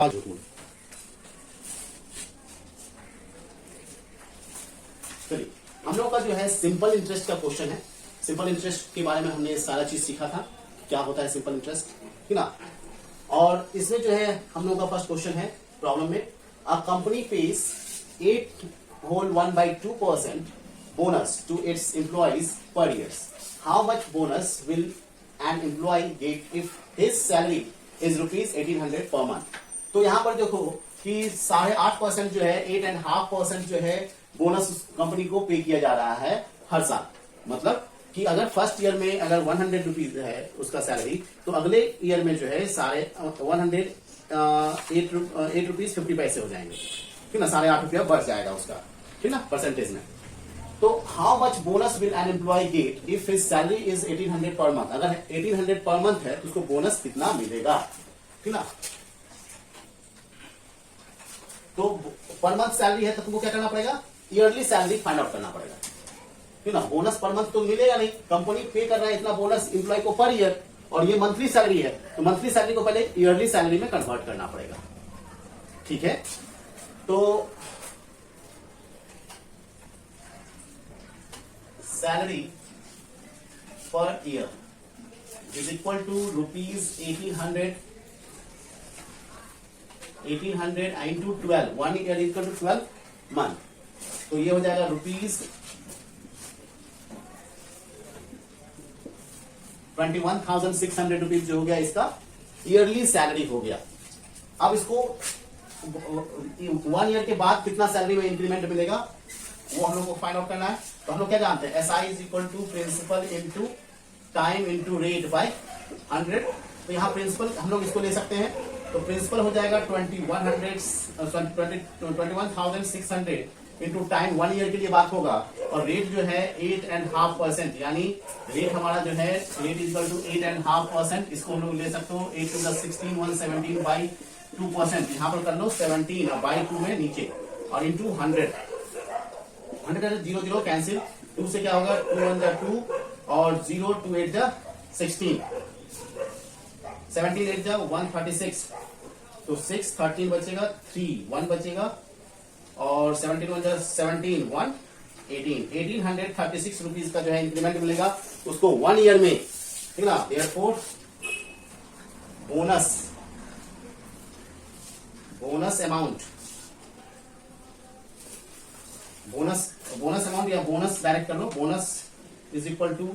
चलिए, हम लोग का जो है सिंपल इंटरेस्ट का क्वेश्चन है। सिंपल इंटरेस्ट के बारे में हमने सारा चीज सीखा था, क्या होता है सिंपल इंटरेस्ट, ठीक ना। और इसमें जो है हम लोग का फर्स्ट क्वेश्चन है प्रॉब्लम में, a company page 8 whole 1/2% bonus to its employees per year. How much bonus will an employee get if his salary is ₹1800 per month? तो यहाँ पर देखो कि 8.5% जो है 8.5% जो है बोनस कंपनी को पे किया जा रहा है हर साल। मतलब कि अगर फर्स्ट ईयर में अगर 100 रुपीज है उसका सैलरी, तो अगले ईयर में जो है 8 रुपीज 50 पैसे हो जाएंगे, ठीक ना। 8.5 रुपया बढ़ जाएगा उसका, ठीक ना, परसेंटेज में। तो how much bonus will an employ get if his salary is 1800 per month. अगर 1800 पर मंथ है तो उसको बोनस कितना मिलेगा, ठीक ना। तो पर मंथ सैलरी है तो तुमको क्या करना पड़ेगा, ईयरली सैलरी फाइंड आउट करना पड़ेगा, ठीक ना। बोनस पर मंथ तो मिलेगा नहीं, कंपनी पे कर रहा है इतना बोनस एम्प्लॉय को पर ईयर, और ये मंथली सैलरी है तो मंथली सैलरी को पहले ईयरली सैलरी में कन्वर्ट करना पड़ेगा, ठीक है। तो salary per year is equal to ₹1800 into 12, 1 year equal to 12 month. तो ये हो जाएगा ₹21,600 जो हो गया इसका ईयरली सैलरी हो गया। अब इसको 1 ईयर के बाद कितना सैलरी में इंक्रीमेंट मिलेगा वो हम लोग को फाइंड आउट करना है। तो हम लोग क्या जानते हैं, SI is equal to principal into time into rate by 100। तो यहाँ प्रिंसिपल हम लोग इसको ले सकते हैं, तो प्रिंसिपल हो जाएगा 21,600 इंटू टाइम, 1 ईयर के लिए बात होगा, और रेट जो है 8.5%, यानी रेट हमारा जो है रेट इक्वल टू 8.5%। इसको हम लोग ले सकते हो 8 to the 16 117 by 2%, यहाँ पर कर लो 17 by 2 में नीचे, और इंटू 100 0 0 कैंसिल, 2 से क्या होगा 2 1 2 और 0 2 8 16, 17 8 136, तो 6 13 बचेगा, 3 1 बचेगा, और 17 1 17 1 1836 रुपीज का जो है इंक्रीमेंट मिलेगा उसको 1 ईयर में, ठीक ना। देयरफॉर बोनस अमाउंट या बोनस डायरेक्ट कर लो, बोनस इज इक्वल टू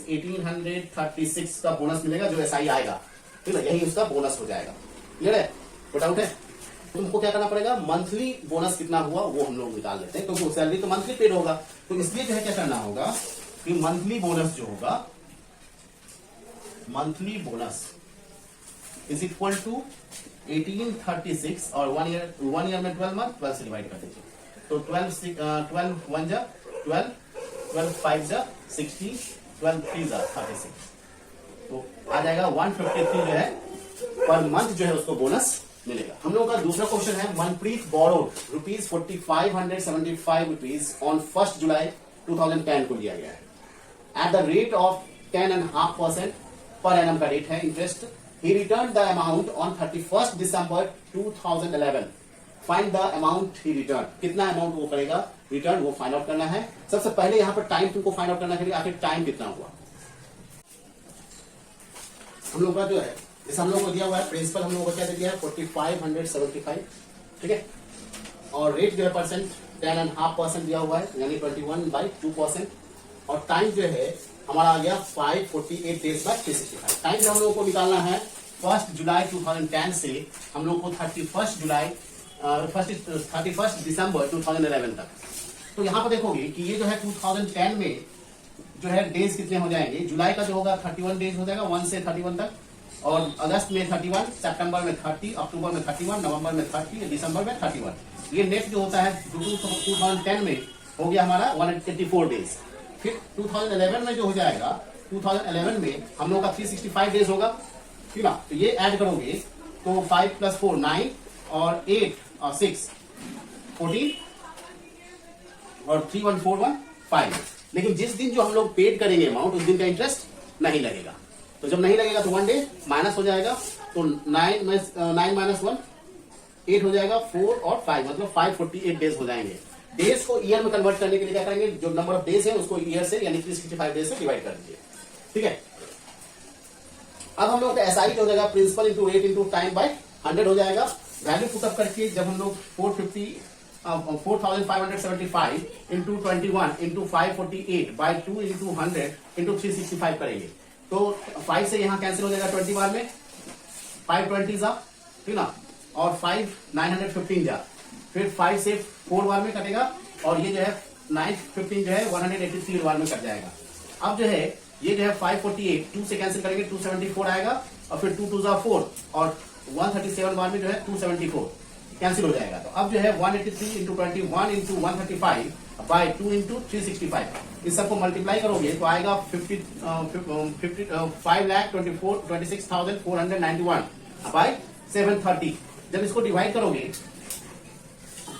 ₹1836 का बोनस मिलेगा जो SI आएगा, ठीक है, यही उसका बोनस हो जाएगा। क्लियर है, कोई डाउट है? तुमको क्या करना पड़ेगा, मंथली बोनस कितना हुआ वो हम लोग निकाल लेते हैं, क्योंकि तो सैलरी तो मंथली पेड होगा, तो इसलिए जो है क्या करना होगा कि मंथली बोनस जो होगा, monthly bonus is equal to 1836, और 1 ईयर में 12 मंथ, 12 से डिवाइड कर दीजिए, तो 12 1 12, 12 5 60, 12 3 36, तो आ जाएगा 153 जो है पर मंथ जो है उसको बोनस मिलेगा। हम लोगों का दूसरा क्वेश्चन है, मनप्रीत बोरोड ₹4575 ऑन 1 जुलाई 2010 को लिया गया है at the rate of 10.5% per annum का रेट है interest. He return the amount on 31 December 2011। Find the amount he return, कितना अमाउंट वो करेगा रिटर्न, वो फाइंड आउट करना है। सबसे पहले यहाँ पर टाइम तुमको फाइंड आउट करना है, आखिर टाइम कितना हुआ। हम लोग का जो है इस हम लोग को दिया हुआ है, प्रिंसिपल हम लोग को क्या दिया है 4575, ठीक है, और रेट जो है परसेंट 10.5% दिया हुआ है, यानी 21/2%, और टाइम जो है हमारा आ गया 548 डेज बाय 365। टाइम जो हम लोग को निकालना है 1 जुलाई 2010 से हम लोग को 31 दिसंबर 2011 तक। तो यहाँ पर देखोगे कि ये जो है 2010 में जो है डेज कितने हो जाएंगे, जुलाई का जो होगा 31 डेज हो जाएगा 1 से 31 तक, और अगस्त में 31, सितंबर में 30, अक्टूबर में 31, नवंबर में 30, दिसंबर में 31। ये नेट जो होता है 2010 में हो गया हमारा 184 डेज। फिर 2011 में जो हो जाएगा, 2011 में हम लोग का 365 डेज होगा, ठीक ना। तो ये ऐड करोगे तो 5 + 4 9, और 8 और 6 14, और 3 1 4 1 5। लेकिन जिस दिन जो हम लोग पेड करेंगे अमाउंट, उस दिन का इंटरेस्ट नहीं लगेगा। तो जब नहीं लगेगा तो 1 डे माइनस हो जाएगा, तो 9 - 1 8 हो जाएगा, 4 और 5 मतलब 548 डेज हो जाएंगे। डेज को ईयर में कन्वर्ट करने के लिए क्या करेंगे, जो नंबर ऑफ डेज है उसको ईयर से यानी 365 डेज से डिवाइड कर दीजिए। ठीक है, अब हम लोग का एसआई हो जाएगा principal into rate into time by 100 हो जाएगा। वैल्यू पुटअप करके जब हम लोग 4575 into 21 into 548 by 2 into 100 into 365 करेंगे तो 5 से यहाँ कैंसिल हो जाएगा 20 बार में, 520 जा, ठीक ना, और 5 915 जा, फिर 5 से 4 बार में कटेगा और ये जो है 915 जो है 183 बार में कट जाएगा। अब जो है ये जो है 548 2 से कैंसिल करेंगे 274 आएगा और फिर 2 2 जा 4 और 137 बार में जो है 274 कैंसिल हो जाएगा। तो अब जो है 183 इंटू 21 इंटू 135 बाई 2 इंटू 365 इस सबको मल्टीप्लाई करोगे तो आएगा 5,26,491 बाई 730। जब इसको डिवाइड करोगे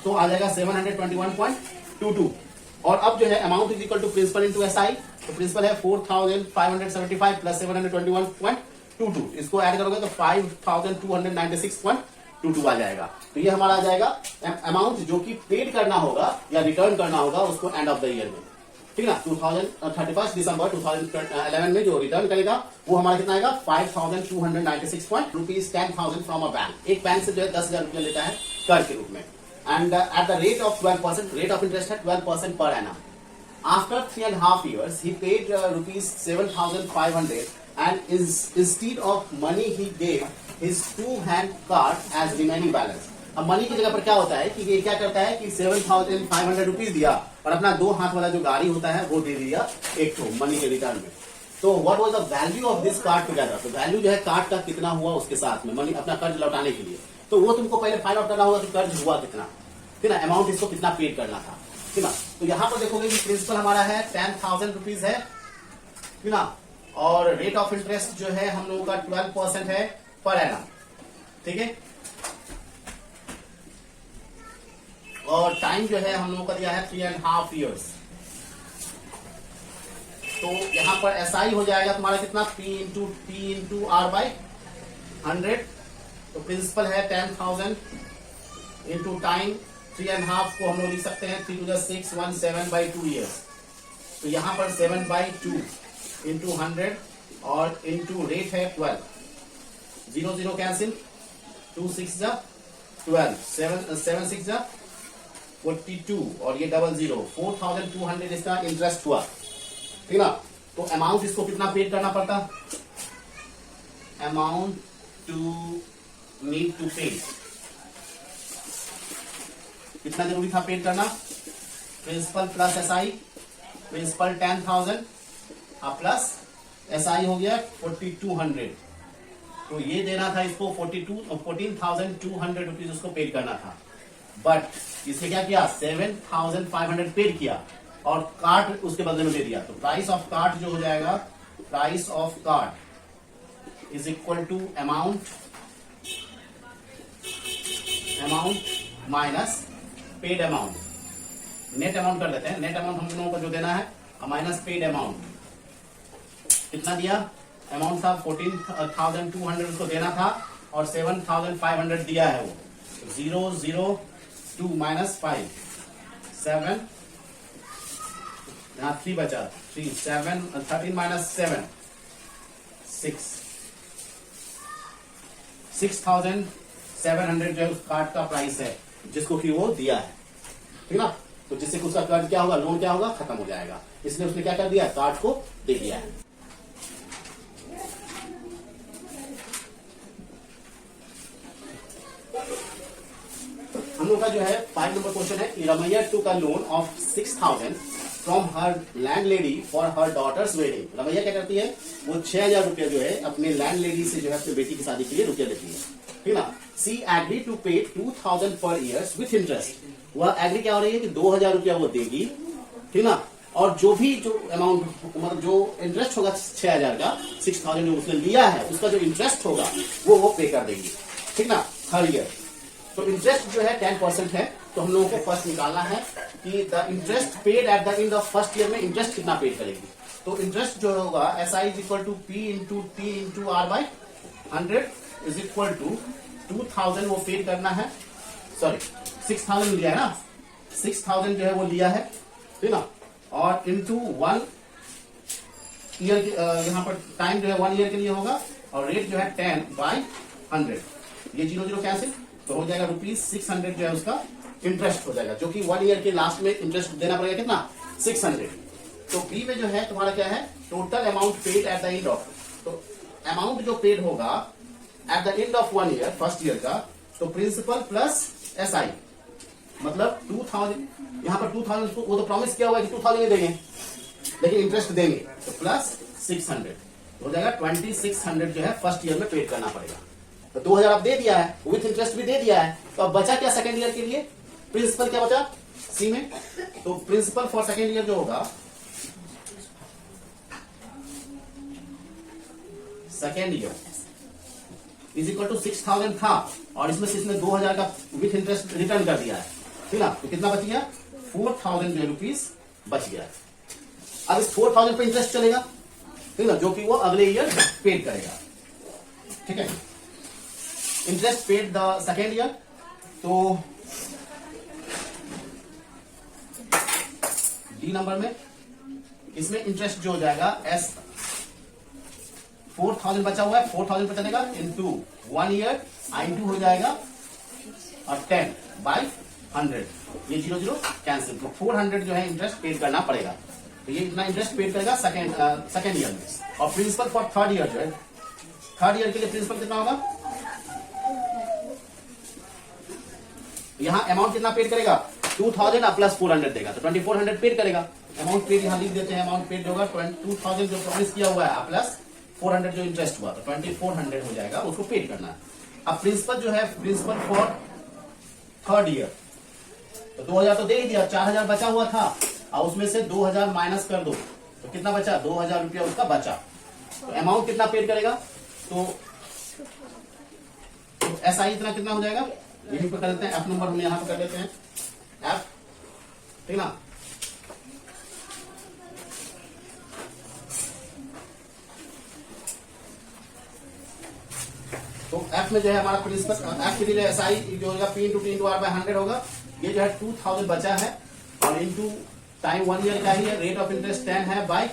तो आ जाएगा 721.22। और अब जो है amount is equal to principal into SI, तो प्रिंसिपल है 4,575 प्लस 721.22, इसको ऐड करोगे तो 5,296.22 आ जाएगा। तो ये हमारा आ जाएगा अमाउंट जो कि पेड करना होगा या रिटर्न करना होगा उसको एंड ऑफ द ईयर में, ठीक है ना। 31 दिसंबर 2011 में जो रिटर्न करेगा वो हमारा कितना आएगा 5,296 रुपीज 10,000 फ्रॉम अ बैंक। एक बैंक से जो है 10,000 रुपया लेता है कर्ज के रूप में and at the rate of 12%, rate of interest है 12% per annum. After 3.5 years, he paid rupees 7,500 and instead of money he gave his 2-hand card as remaining balance. अब मनी की जगह पर क्या होता है कि ये क्या करता है कि 7,500 रुपीज दिया और अपना 2 हाथ वाला जो गाड़ी होता है वो दे दिया एक तो मनी के रिटर्न में। तो what was the value of this card together, तो वैल्यू जो है कार्ड का कितना हुआ उसके साथ में मनी अपना कर्ज लौटाने के लिए, तो वो तुमको पहले फाइंड आउट करना होगा कि कर्ज हुआ कितना, ठीक ना, अमाउंट इसको कितना पेड करना था, ठीक ना। तो यहाँ पर देखोगे कि प्रिंसिपल हमारा है 10,000 रुपीज है, ठीक ना, और रेट ऑफ इंटरेस्ट जो है हम लोगों का 12% है पर एनम, ठीक है, और टाइम जो है हम लोगों का दिया है 3.5 years। तो यहां पर एसआई हो जाएगा तुम्हारा कितना P इंटू R बाई 100। तो प्रिंसिपल है 10,000 इंटू टाइम 3.5 को हम लोग लिख सकते हैं 3 to the 6 17 by 2 years। तो यहां पर 7 by 2 इंटू 100 और इंटू रेट है 12, 0 0 कैंसिल, 2 6 जा 12, 7 6 जा 42 और ये 00, 4,200 इसका इंटरेस्ट हुआ, ठीक ना। तो अमाउंट इसको कितना पेड करना पड़ता, अमाउंट टू नीड टू पे कितना जरूरी था पेड करना, principal plus SI, principal 10,000 plus SI हो गया 4,200। तो ये देना था इसको 14,200 रुपीज उसको पेड करना था, बट इसने क्या किया 7,500 पेड किया और कार्ड उसके बदले में दे दिया। तो प्राइस ऑफ कार्ड जो हो जाएगा, price of card is equal to amount minus paid amount, net amount कर देते हैं, नेट अमाउंट हम लोगों को जो देना है माइनस पेड अमाउंट। कितना दिया, अमाउंट था 14,200 उसको देना था और 7,500 दिया है वो, 0 0 2 माइनस 5 7, यहाँ 3 बचा, 3 7 13 माइनस 7 6, 6,700 जो है उस कार्ड का प्राइस है जिसको कि वो दिया है, ठीक ना। तो जिससे उसका कर्ज क्या होगा, लोन क्या होगा, खत्म हो जाएगा, इसलिए उसने क्या कर दिया, कार्ड को दे दिया है। हम लोग का जो है 5 नंबर क्वेश्चन है, Ramaiah took a loan of 6,000 from her landlady for her daughter's wedding. Ramaiah क्या करती है, वो 6,000 रुपया जो है अपने लैंडलेडी से जो है अपनी बेटी की शादी के लिए रुपया लेती है, ठीक ना। सी एग्री टू पे 2,000 पर ईयर विथ इंटरेस्ट, वह एग्री क्या हो रही है कि 2,000 रुपया वो देगी, ठीक ना, और जो भी जो अमाउंट मतलब जो इंटरेस्ट होगा 6,000 का, 6,000 जो उसने लिया है उसका जो इंटरेस्ट होगा वो पे कर देगी, ठीक ना, हर ईयर। तो इंटरेस्ट जो है 10% है, तो हम लोगों को फर्स्ट निकालना है कि the interest paid at the end of first year में इंटरेस्ट कितना पेड करेगी। तो इंटरेस्ट जो होगा SI is equal to P into T into R by 100 is equal to 2,000 वो पेड करना है सॉरी 6000 लिया है ना, 6000 जो है वो लिया है, ठीक ना, और इनटू 1 ईयर, यहाँ पर टाइम जो है 1 ईयर के लिए होगा, और रेट जो है 10/100, ये 0 0 कैंसिल, तो हो जाएगा ₹600 जो है उसका इंटरेस्ट हो जाएगा, जो कि 1 ईयर के लास्ट में इंटरेस्ट देना पड़ेगा कितना, 600। तो बी में जो है तुम्हारा क्या है, total amount paid at the end of, तो अमाउंट जो पेड होगा eight the end of 1 year, first year का, तो प्रिंसिपल प्लस SI, मतलब 2000, यहाँ पर 2000 वो तो प्रॉमिस किया हुआ है कि 2000 ही देंगे, लेकिन इंटरेस्ट देंगे, तो प्लस 600 हो जाएगा, 2600 जो है फर्स्ट ईयर में पेड करना पड़ेगा। तो 2000 आप दे दिया है, विथ इंटरेस्ट भी दे दिया है, तो अब बचा क्या सेकेंड ईयर के लिए, प्रिंसिपल क्या बचा सी में, तो प्रिंसिपल फॉर सेकेंड ईयर जो होगा, second year is equal to 6000 था, और इसमें से इसने 2000 का विथ इंटरेस्ट रिटर्न कर दिया है, ठीक ना, तो कितना बच गया, 4000 रुपीज बच गया। अब इस 4000 पे इंटरेस्ट चलेगा, ठीक ना, जो कि वो अगले ईयर पेड करेगा, ठीक है। Interest paid the second year, तो डी नंबर में इसमें इंटरेस्ट जो हो जाएगा एस, 4000 बचा हुआ है, 4000 पे चलेगा इनटू 1 ईयर, I2 हो जाएगा, और 10/100, ये 0 0 कैंसिल, तो 400 जो है इंटरेस्ट पेड करना पड़ेगा, तो ये इतना इंटरेस्ट पेड करेगा सेकेंड ईयर में। और प्रिंसिपल फॉर थर्ड ईयर जो है, थर्ड ईयर के लिए प्रिंसिपल कितना होगा, यहाँ अमाउंट कितना पेड करेगा, 2000 प्लस 400 देगा, तो 2400 पेड करेगा। अमाउंट पेड यहाँ लिख देते हैं, अमाउंट पेड होगा 2000 जो प्रॉमिस किया हुआ है प्लस 400 जो इंटरेस्ट हुआ, तो 2400 हो जाएगा, उसको पेड करना है। अब प्रिंसिपल जो है, प्रिंसिपल फॉर थर्ड ईयर, तो 2000 तो दे ही दिया, 4000 बचा हुआ था, और उसमें से 2000 माइनस कर दो, तो कितना बचा, 2000 रुपया उसका बचा, तो अमाउंट कितना पेड करेगा, तो SI इतना कितना हो जाएगा, यहीं पर कर देते हैं, F नंबर हम यहां पर कर देते हैं F, ठीक ना, तो F में जो है हमारा प्रिंसिपल, F के लिए SI जो होगा P into T into R/100 होगा, ये जो है 2000 बचा है, और इंटू टाइम 1 ईयर का ही है, रेट ऑफ इंटरेस्ट 10 है बाय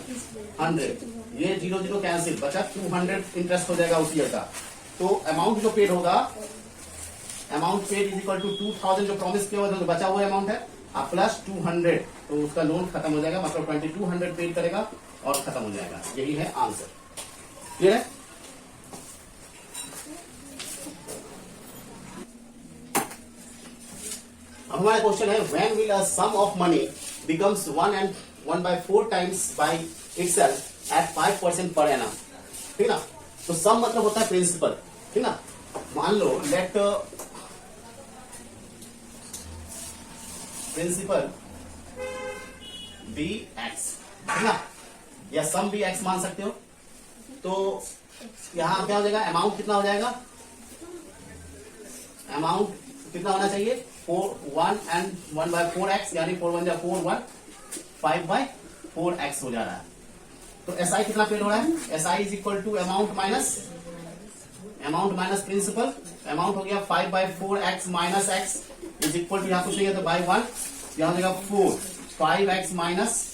100, ये 0 0 कैंसिल, बचा 200 इंटरेस्ट हो जाएगा उस ईयर का। तो अमाउंट जो पेड होगा, amount paid is equal to 2000 जो प्रॉमिस किया हुआ, जो बचा हुआ अमाउंट है, प्लस 200, तो उसका लोन खत्म हो जाएगा, मतलब 2200 पेड करेगा और खत्म हो जाएगा। यही है आंसर, क्लियर है। अब हमारा क्वेश्चन है, when will a sum of money becomes 1/4 times by itself at 5% per annum, ठीक ना, तो सम मतलब होता है प्रिंसिपल, ठीक ना, मान लो लेट प्रिंसिपल बी एक्स, ठीक ना, या सम भी एक्स मान सकते हो, तो यहां क्या हो जाएगा, अमाउंट कितना हो जाएगा, अमाउंट कितना होना चाहिए, 1/4x, यानी 4 1 4 1, 5/4x हो जा रहा है। तो SI कितना पेड हो रहा है, SI is equal to amount minus principal, amount हो गया 5/4x minus x is equal to, यहाँ पूछेंगे तो बाई 1, यहाँ हो जाएगा 4, 5x माइनस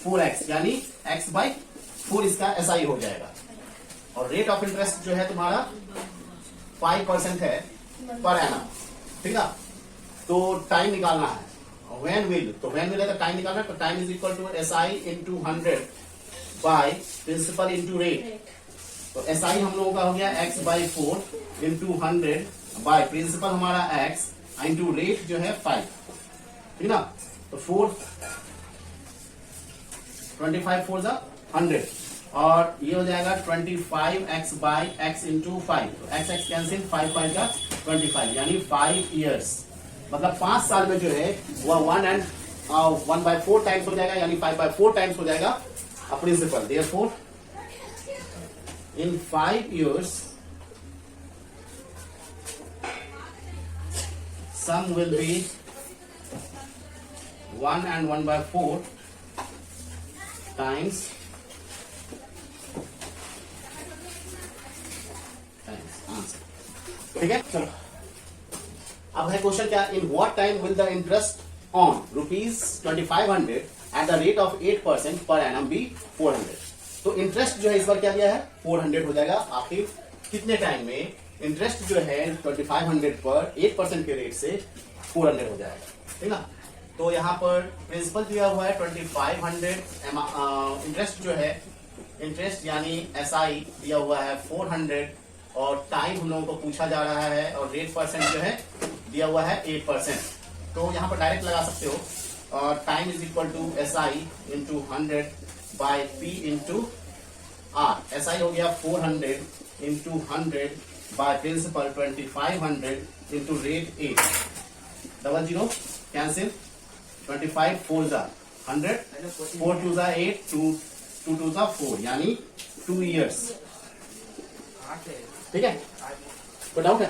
4x, यानी x/4 इसका SI हो जाएगा। और रेट ऑफ इंटरेस्ट जो है तुम्हारा 5% है पर एनम, ठीक है। तो टाइम निकालना है, व्हेन विल, तो व्हेन विल है तो टाइम निकालना है, तो time is equal to SI into 100 by principal into rate, तो SI हम लोगों का हो गया x/4 इंटू 100 बाय प्रिंसिपल हमारा x इंटू रेट जो है 5, ठीक ना, तो 25 4 100, और ये हो जाएगा 25x बाय x इंटू 5, तो x कैंसिल, 5 5 का 25, यानी 5 इयर्स, मतलब 5 साल में जो है वह 1/4 टाइम्स हो जाएगा, यानी 5/4 टाइम्स हो जाएगा principal. Therefore in 5 years sum will be 1 and 1/4 times answer, ठीक है। चलो अब है क्वेश्चन क्या, in what time will the interest on ₹2500 at the rate of 8% per annum B 400। तो इंटरेस्ट जो है इस बार क्या दिया है 400 हो जाएगा। आखिर कितने टाइम में इंटरेस्ट जो है 2500 पर 8% के रेट से 400 हो जाएगा, ठीक ना। तो यहाँ पर प्रिंसिपल दिया हुआ है 2500, इंटरेस्ट जो है इंटरेस्ट यानी SI दिया हुआ है 400 और टाइम हम लोगों को पूछा जा रहा है और रेट परसेंट जो है दिया हुआ है 8%। तो यहाँ पर डायरेक्ट लगा सकते हो, time is equal to SI into 100 by P into R। SI हो गया 400 into 100 by principal 2500 into rate 8, 00 cancel, 25 4 जा 100, 4 2 जा 8, 2 2 जा 4 यानी 2 years, ठीक है। कोई डाउट है?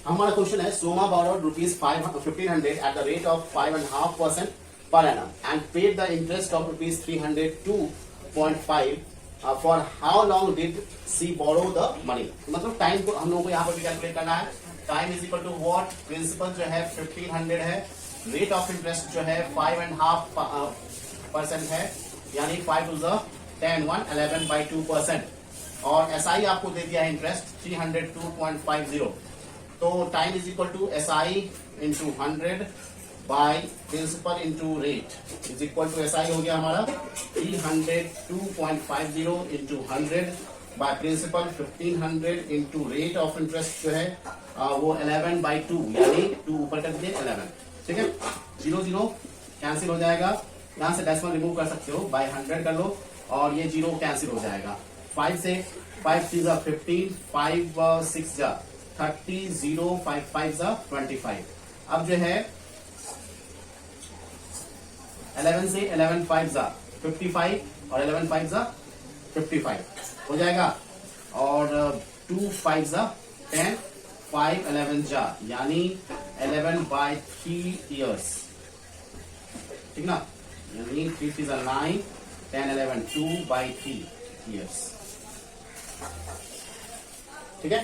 हमारा क्वेश्चन है Soma borrowed ₹1500 at the rate of 5.5% per annum and paid the interest of ₹302.5 for how long did she borrow the money। मतलब टाइम को हम लोगों को यहाँ पर भी कैलकुलेट करना है। Time is equal to what, principal जो है 1500 है, रेट ऑफ इंटरेस्ट जो है 5.5% है यानी 5 to the 10 1 11/2% और SI आपको दे दिया है इंटरेस्ट 302.50। तो time is equal to SI into 100 by principal into rate is equal to SI हो गया हमारा 302.50 into 100 by principal 1500 into rate of interest जो है वो 11/2 यानी 2 ऊपर कर दिए 11, ठीक है। 0 कैंसिल हो जाएगा, यहाँ से डेसिमल रिमूव कर सकते हो, बाय 100 कर लो और ये 0 कैंसिल हो जाएगा। 5 से 5 3 जा 15, 5 6 जा 30, 0 5 5 जा 25। अब जो है 11 से 11 5 जा 55 और 11 5 जा 55 हो जाएगा और 2 5 जा 10, 5 11 जा यानी 11/3 years, ठीक ना, यानी 3 3 जा 9, 10 11 2/3 years, ठीक है।